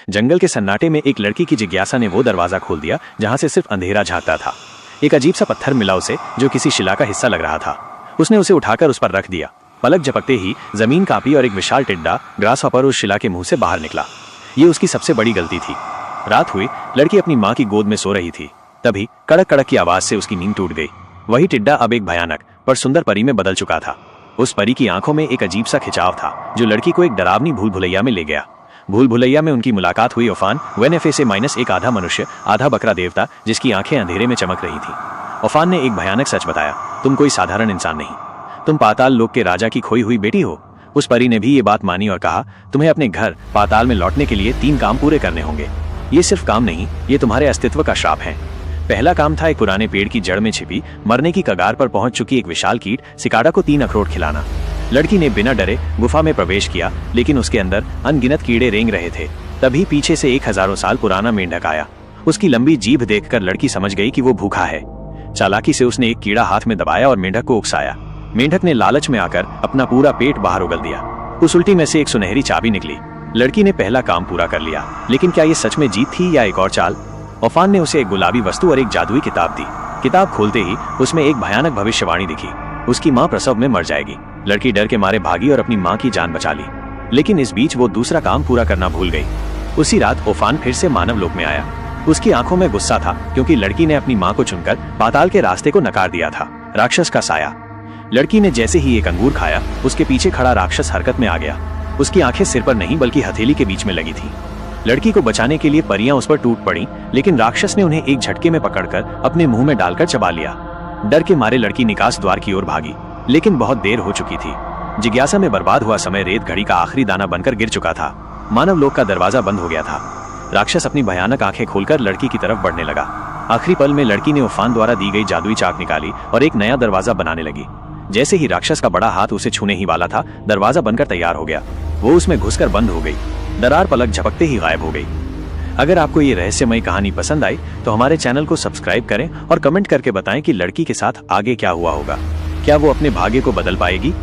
जंगल के सन्नाटे में एक लड़की की जिज्ञासा ने वो दरवाजा खोल दिया जहां से सिर्फ अंधेरा झांकता था। एक अजीब सा पत्थर मिला उसे, जो किसी शिला का हिस्सा लग रहा था। उसने उसे उठाकर उस पर रख दिया। पलक झपकते ही जमीन कांपी और एक विशाल टिड्डा ग्रासहॉपर उस शिला के मुंह से बाहर निकला। ये उसकी सबसे बड़ी गलती थी। रात हुई, लड़की अपनी माँ की गोद में सो रही थी। तभी कड़क कड़क की आवाज से उसकी नींद टूट गई। वही टिड्डा अब एक भयानक पर सुंदर परी में बदल चुका था। उस परी की आंखों में एक अजीब सा खिंचाव था, जो लड़की को एक डरावनी भूल भुलैया में ले गया। भूल भुलैया में उनकी मुलाकात हुई ओफान वेनेफे से -1 आधा मनुष्य आधा बकरा देवता, जिसकी आंखें अंधेरे में चमक रही थी। ओफान ने एक भयानक सच बताया, तुम कोई साधारण इंसान नहीं, तुम पाताल लोक के राजा की खोई हुई बेटी हो। उस परी ने भी ये बात मानी और कहा, तुम्हें अपने घर पाताल में लौटने के लिए 3 काम पूरे करने होंगे। ये सिर्फ काम नहीं, ये तुम्हारे अस्तित्व का श्राप है। पहला काम था एक पुराने पेड़ की जड़ में छिपी मरने की कगार पर पहुंच चुकी एक विशाल कीट सिकाडा को 3 अखरोट खिलाना। लड़की ने बिना डरे गुफा में प्रवेश किया, लेकिन उसके अंदर अनगिनत कीड़े रेंग रहे थे। तभी पीछे से 1000 साल पुराना मेंढक आया। उसकी लंबी जीभ देखकर लड़की समझ गई कि वो भूखा है। चालाकी से उसने एक कीड़ा हाथ में दबाया और मेंढक को उकसाया। मेंढक ने लालच में आकर अपना पूरा पेट बाहर उगल दिया। उस उल्टी में से एक सुनहरी चाबी निकली। लड़की ने पहला काम पूरा कर लिया, लेकिन क्या ये सच में जीत थी या एक और चाल? ओफान ने उसे एक गुलाबी वस्तु और एक जादुई किताब दी। किताब खोलते ही उसमें एक भयानक भविष्यवाणी दिखी। उसकी माँ प्रसव में मर जाएगी। लड़की डर के मारे भागी और अपनी माँ की जान बचा ली, लेकिन इस बीच वो दूसरा काम पूरा करना भूल गई। उसी रात ओफान फिर से मानव लोक में आया। उसकी आंखों में गुस्सा था, क्योंकि लड़की ने अपनी माँ को चुनकर पाताल के रास्ते को नकार दिया था। राक्षस का साया। लड़की ने जैसे ही एक अंगूर खाया, उसके पीछे खड़ा राक्षस हरकत में आ गया। उसकी आंखें सिर पर नहीं बल्कि हथेली के बीच में लगी थी। लड़की को बचाने के लिए परियां उस पर टूट पड़ी, लेकिन राक्षस ने उन्हें एक झटके में पकड़कर अपने मुंह में डालकर चबा लिया। डर के मारे लड़की निकास द्वार की ओर भागी, लेकिन बहुत देर हो चुकी थी। जिज्ञासा में बर्बाद हुआ समय रेत घड़ी का आखिरी दाना बनकर गिर चुका था। मानव लोक का दरवाजा बंद हो गया था। राक्षस अपनी भयानक आंखें खोलकर लड़की की तरफ बढ़ने लगा। आखिरी पल में लड़की ने ओफान द्वारा दी गई जादुई चाक निकाली और एक नया दरवाजा बनाने लगी। जैसे ही राक्षस का बड़ा हाथ उसे छूने ही वाला था, दरवाजा बनकर तैयार हो गया। वो उसमें घुसकर बंद हो गई। दरार पलक झपकते ही गायब हो गई। अगर आपको ये रहस्यमयी कहानी पसंद आई तो हमारे चैनल को सब्सक्राइब करें और कमेंट करके बताएं कि लड़की के साथ आगे क्या हुआ होगा। क्या वो अपने भाग्य को बदल पाएगी?